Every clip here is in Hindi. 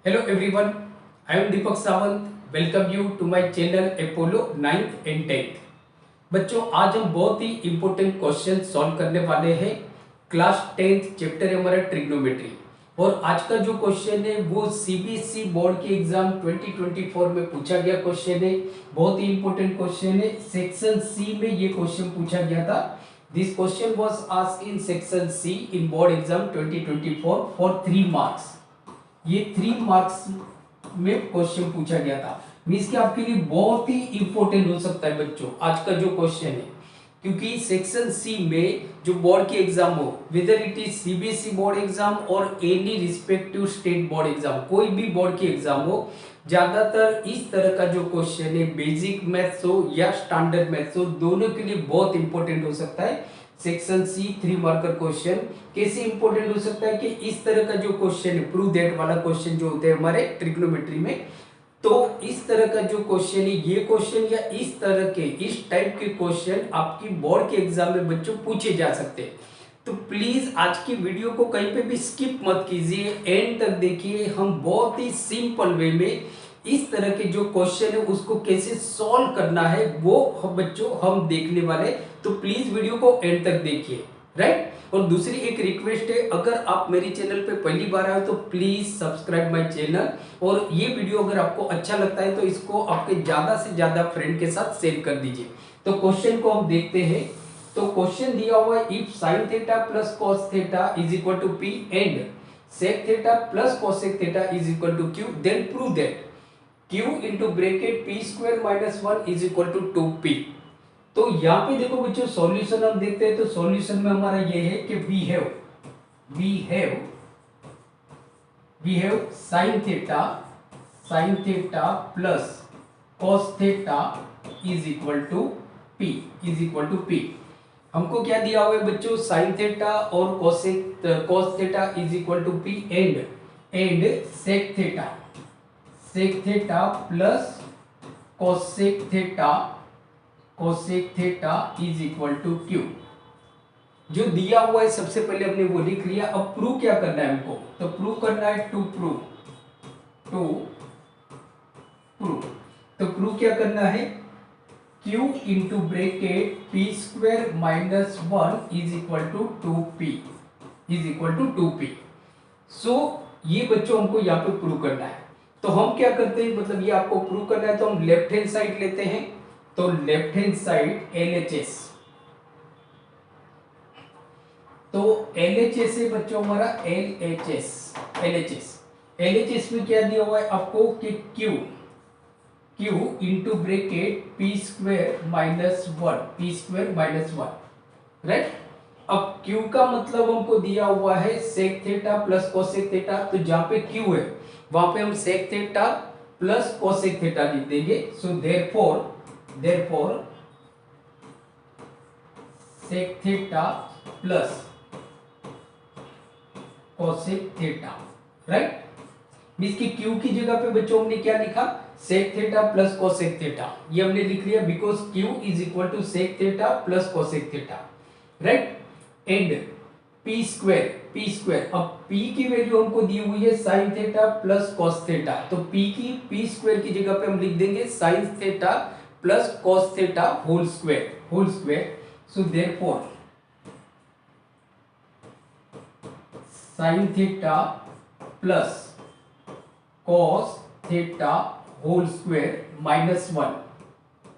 Hello everyone, I am Deepak Sawant. Welcome you to my channel Apollo 9th and 10th. बच्चों आज हम बहुत ही इम्पोर्टेंट क्वेश्चन सॉल्व करने वाले हैं क्लास 10th चैप्टर है हमारा ट्रिग्नोमेट्री। और आज का जो क्वेश्चन है वो सीबीएसई बोर्ड के एग्जाम 2024 में पूछा गया क्वेश्चन है। बहुत ही इम्पोर्टेंट क्वेश्चन है। सेक्शन सी में ये क्वेश्चन पूछा गया था। This question was asked in section C in board exam 2024 for 3 marks. ये 3 मार्क्स में क्वेश्चन पूछा गया था। मींस कि आपके लिए बहुत ही इंपॉर्टेंट हो सकता है बच्चों आज का जो क्वेश्चन है, क्योंकि सेक्शन सी में जो बोर्ड की एग्जाम हो, whether it is CBSE board exam और any respective state board exam, कोई भी बोर्ड की एग्जाम हो, ज्यादातर इस तरह का जो क्वेश्चन है बेसिक मैथ्स हो या स्टैंडर्ड मैथ्स हो, दोनों के लिए बहुत इंपॉर्टेंट हो सकता है। सेक्शन सी 3 मार्कर क्वेश्चन कैसे इंपॉर्टेंट हो सकता है कि इस तरह का जो क्वेश्चन है, प्रूव दैट वाला क्वेश्चन जो होते हैं हमारे ट्रिग्नोमेट्री में, तो इस तरह का जो क्वेश्चन है, ये क्वेश्चन या इस तरह के इस टाइप के क्वेश्चन आपकी बोर्ड के एग्जाम में बच्चों पूछे जा सकते हैं। तो प्लीज आज की वीडियो को कहीं पे भी स्किप मत कीजिए, एंड तक देखिए। हम बहुत ही सिंपल वे में इस तरह के जो क्वेश्चन है उसको कैसे सॉल्व करना है वो बच्चों हम देखने वाले। तो प्लीज वीडियो को एंड तक देखिए, राइट। और दूसरी एक रिक्वेस्ट है, अगर आप मेरे चैनल पे पहली बार आए तो प्लीज सब्सक्राइब माय चैनल, और ये वीडियो अगर आपको अच्छा लगता है तो इसको आपके ज्यादा से ज्यादा फ्रेंड के साथ शेयर कर दीजिए। तो क्वेश्चन को हम देखते हैं। तो क्वेश्चन दिया हुआ है, if sine theta plus cos theta is equal to p and sec theta plus cosec theta is equal to q, then prove that q into bracket p square minus 1 is equal to 2p। तो यहाँ पे देखो बच्चों सॉल्यूशन हम देखते हैं। तो सॉल्यूशन में हमारा ये है कि we have sine theta plus cos theta is equal to p। हमको क्या दिया हुआ है बच्चों, साइन थीटा और cos theta is equal to p and sec theta plus cosec theta is equal to q. जो दिया हुआ है सबसे पहले हमने वो लिख लिया। अब प्रूव क्या करना है हमको, तो प्रूव करना है टू प्रूव क्या करना है, q into bracket p square minus 1 is equal to 2p। So ये बच्चों हमको यहाँ पे प्रूव करना है। तो हम क्या करते हैं, मतलब ये आपको प्रूव करना है तो हम लेफ्ट हैंड साइड लेते हैं। तो लेफ्ट हैंड साइड LHS, तो LHS है बच्चों हमारा LHS में क्या दिया हुआ है आपको कि Q into bracket p square minus 1, right. अब Q का मतलब हमको दिया हुआ है sec theta plus cosec theta. तो जहां पे Q है वहां पे हम sec theta plus cosec theta लिख देंगे। So therefore sec theta plus cosec theta, right. Means की Q की जगह पे बच्चों हमने क्या लिखा, sec theta plus cosec theta. ये हमने लिख लिया because Q is equal to sec theta plus cosec theta, right. And p square, अब p की वैल्यू हमको दी हुई है sine theta plus cos theta. तो पी स्क्वायर की जगह पे हम लिख देंगे sine theta plus cos theta whole square. So therefore sine theta plus cos theta whole square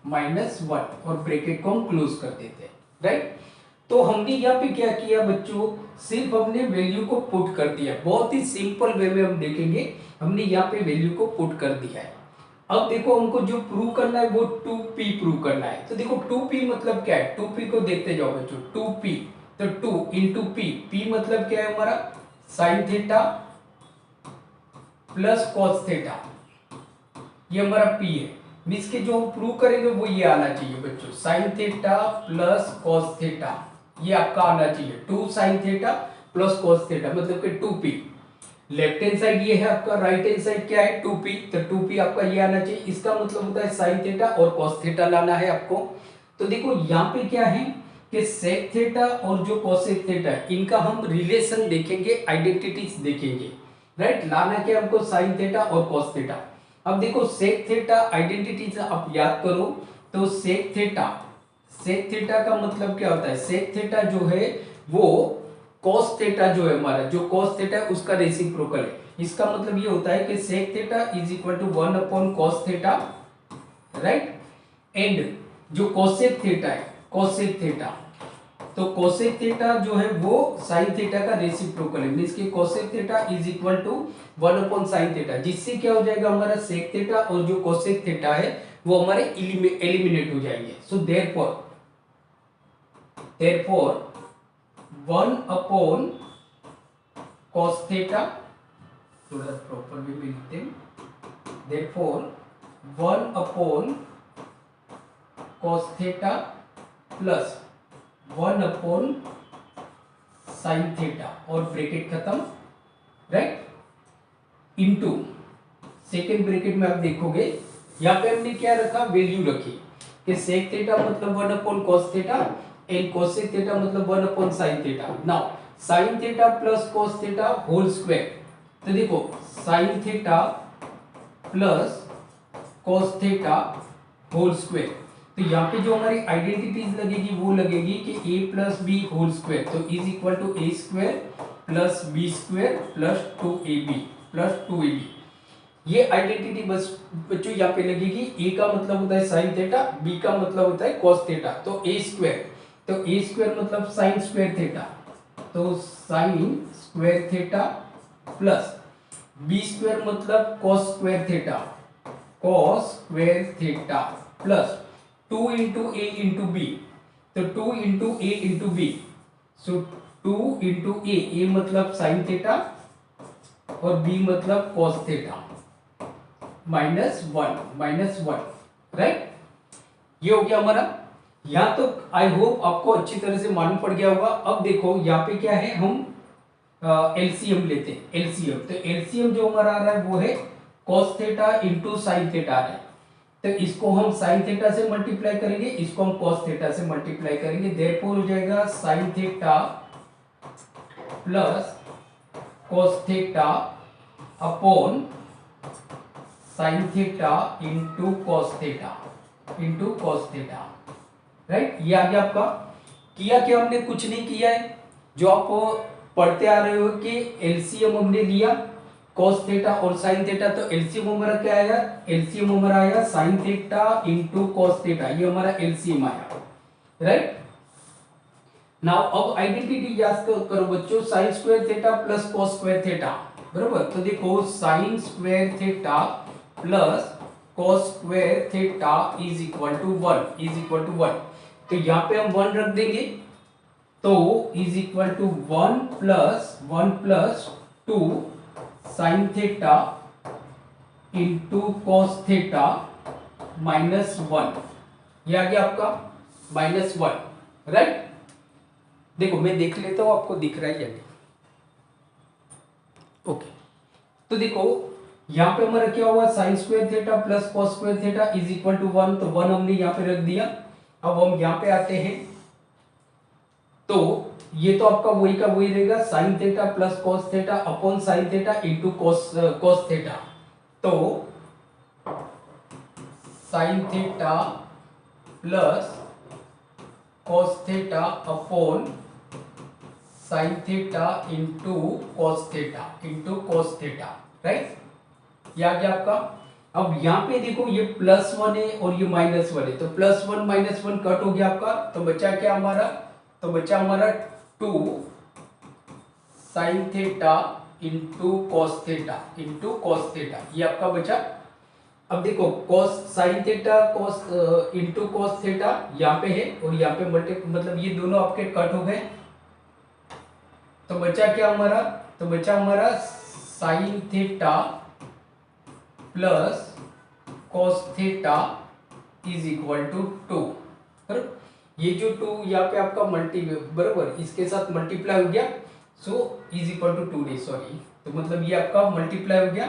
minus one और ब्रैकेट को हम क्लोज कर देते हैं, राइट। तो हमने यहाँ पे क्या किया बच्चों, सिर्फ हमने वैल्यू को पुट कर दिया। बहुत ही सिंपल वे में हम देखेंगे, हमने यहाँ पे वैल्यू को पुट कर दिया है। अब देखो हमको जो प्रूव करना है वो 2p प्रूव करना है। तो देखो 2p मतलब क्या है, 2p को देखते जाओ बच्चों। 2p, तो 2 इंटू p मतलब क्या है हमारा, sine theta plus cos theta, ये हमारा p है। मींस के जो हम प्रूव करेंगे वो ये आना चाहिए बच्चों, sine theta plus cos theta, ये आपका आना चाहिए। 2 sine theta plus cos theta मतलब कि 2p। लेफ्ट हैंड साइड ये है आपका, राइट हैंड साइड क्या है 2p, तो 2p आपका ये आना चाहिए। इसका मतलब होता है साइन थीटा और कॉस थीटा लाना है आपको। तो देखो यहाँ पे क्या है कि सेक थीटा और जो कोसेक थीटा है इनका हम रिलेशन देखेंगे, आइडेंटिटीज देखेंगे। राइट। लाना क्या हमको, साइन थीटा और कॉस थीटा। अब देखो सेक थीटा आइडेंटिटी से आप याद करो, तो सेक थीटा का मतलब क्या होता है, सेक थीटा जो है वो कॉस थीटा जो है हमारा, जो कॉस थीटा है उसका रेसिप्रोकल है। इसका मतलब ये होता है कि sec theta is equal to 1 upon cos theta, right. And जो कोसेक थीटा है, कोसेक थीटा, तो कोसेक थीटा जो है वो साइन थीटा का रेसिप्रोकल है, मींस कि cosec theta is equal to 1 upon sine theta, जिससे क्या हो जाएगा हमारा सेक थीटा और जो कोसेक थीटा है वो हमारे एलिमिनेट हो जाएंगे। So therefore 1 upon cos theta, थोड़ा प्रॉपर वे में लिखते हैं, therefore 1 upon cos theta plus 1 upon sine theta और ब्रैकेट खत्म, राइट। इनटू सेकेंड ब्रैकेट में आप देखोगे यहाँ पे हमने क्या रखा, वैल्यू रखी कि सेक थीटा मतलब 1 upon cos theta and cosec theta मतलब 1 upon sine theta. Now sine theta plus cos theta whole square, तो देखो sine theta plus cos theta whole square, तो यहाँ पे जो हमारी आइडेंटिटीज लगेगी वो लगेगी कि a plus B whole square, तो is equal to A square plus B square plus 2ab plus 2ab। ये आइडेंटिटी बस बच्चों यहाँ पे लगेगी। a का मतलब होता है साइन थीटा, b का मतलब होता है कॉस थीटा, तो a स्क्वायर, तो a स्क्वायर मतलब साइन स्क्वायर थीटा, तो sine square theta plus b square मतलब cos square theta, cos square theta plus 2 into A into B, तो 2 into A into B, so 2 into A मतलब साइन थीटा और बी मतलब cos theta, minus one, right. ये हो गया हमारा। यहां तो आई होप आपको अच्छी तरह से मालूम पड़ गया होगा। अब देखो यहाँ पे क्या है, हम एलसीएम लेते हैं, एलसीएम, तो एलसीएम जो हमारा आ रहा है वो है cos theta into sine theta आ रहा है, तो इसको हम साइन थीटा से मल्टीप्लाई करेंगे, इसको हम कॉस थीटा से मल्टीप्लाई करेंगे, देयरफॉर हो जाएगा sign theta plus cos theta upon sine theta into cos theta, right. ये आ गया आपका। किया क्या हमने, कुछ नहीं किया है, जो आप पढ़ते आ रहे हो कि एलसीएम हमने लिया cos थीटा और sin थीटा, तो एलसीएम हमारा क्या आया, एलसीएम हमारा आया sin theta into cos theta, ये हमारा एलसीएम आया, राइट। नाउ अब आइडेंटिटी याद करो बच्चों, sin square theta plus cos square theta, बराबर। तो देखो sin square theta plus cos square theta is equal to 1, तो यहाँ पे हम 1 रख देंगे, तो is equal to 1 plus 2 sine theta into cos theta -1, ये आ गया आपका -1, राइट। देखो मैं देख लेता हूं आपको दिख रहा है या नहीं। ओके, तो देखो यहां पे हमारा क्या हुआ, sine square theta plus cos square theta is equal to 1, तो 1 हमने यहां पे रख दिया। अब हम यहां पे आते हैं, तो ये तो आपका वही का वही रहेगा, sine theta plus cos theta upon sine theta into cos theta, तो sine theta plus cos theta upon sine theta into cos theta, right. ये आ गया आपका। अब यहाँ पे देखो ये +1 है और ये -1 है, तो +1 -1 कट हो गया आपका, तो बचा क्या हमारा, तो बचा हमारा 2 sine theta into cos theta, ये आपका बचा। अब देखो cos sine theta cos into cos theta यहाँ पे है और यहाँ पे मतलब ये दोनों आपके कट हो गए, तो बचा क्या हमारा, तो बचा हमारा sine theta plus cos theta is equal to 2, ये जो 2 यहाँ पे आपका बराबर इसके साथ मल्टीप्लाई हो गया, सो इज इक्वल टू 2 नहीं सॉरी, तो मतलब ये आपका मल्टीप्लाई हो गया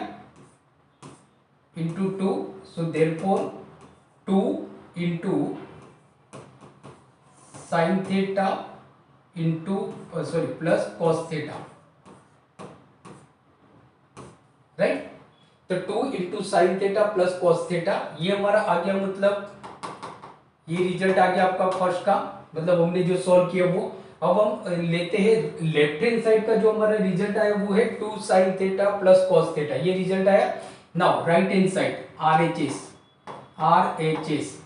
into 2, so therefore 2 into sine theta into sorry plus cos theta, right. तो 2 into sine theta plus cos theta, ये हमारा आ गया, मतलब ये रिजल्ट आ गया आपका फर्स्ट का, मतलब हमने जो सॉल्व किया वो। अब हम लेते हैं लेफ्ट हैंड साइड का, जो हमारा रिजल्ट आया वो है 2 sine theta plus cos theta, ये रिजल्ट आया। Now right hand side RHS, RHS,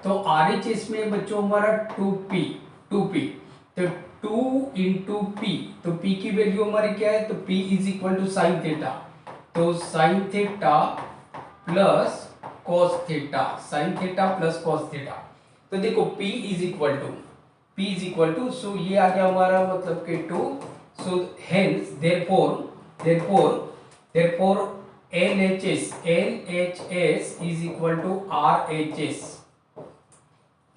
तो आरएचएस में बच्चों हमारा 2p, 2p, तो 2 इंटू पी, तो p की वैल्यू हमारी क्या है, तो p is equal to sine theta, तो sine theta plus cos theta, sine theta plus cos theta. तो देखो p is equal to, so ये आ गया हमारा मतलब कि 2, so hence therefore LHS is equal to RHS,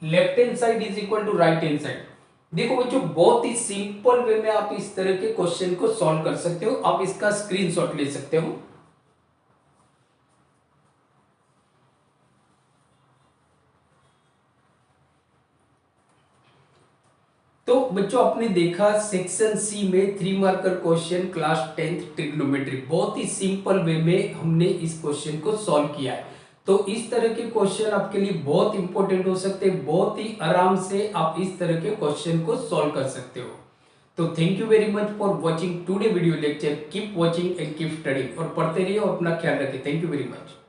left hand side is equal to right hand side. देखो बच्चों बहुत ही सिंपल वे में आप इस तरह के क्वेश्चन को सॉल्व कर सकते हो, आप इसका स्क्रीनशॉट ले सकते हो। तो बच्चों आपने देखा सेक्शन सी में 3 marker question class 10th trigonometry, बहुत ही सिंपल वे में हमने इस क्वेश्चन को सॉल्व किया है। तो इस तरह के क्वेश्चन आपके लिए बहुत इंपॉर्टेंट हो सकते हैं, बहुत ही आराम से आप इस तरह के क्वेश्चन को सॉल्व कर सकते हो। तो thank you very much for watching today video lecture, keep watching and keep studying, और पढ़ते रहिए और अपना ख्याल रखें। Thank you very much.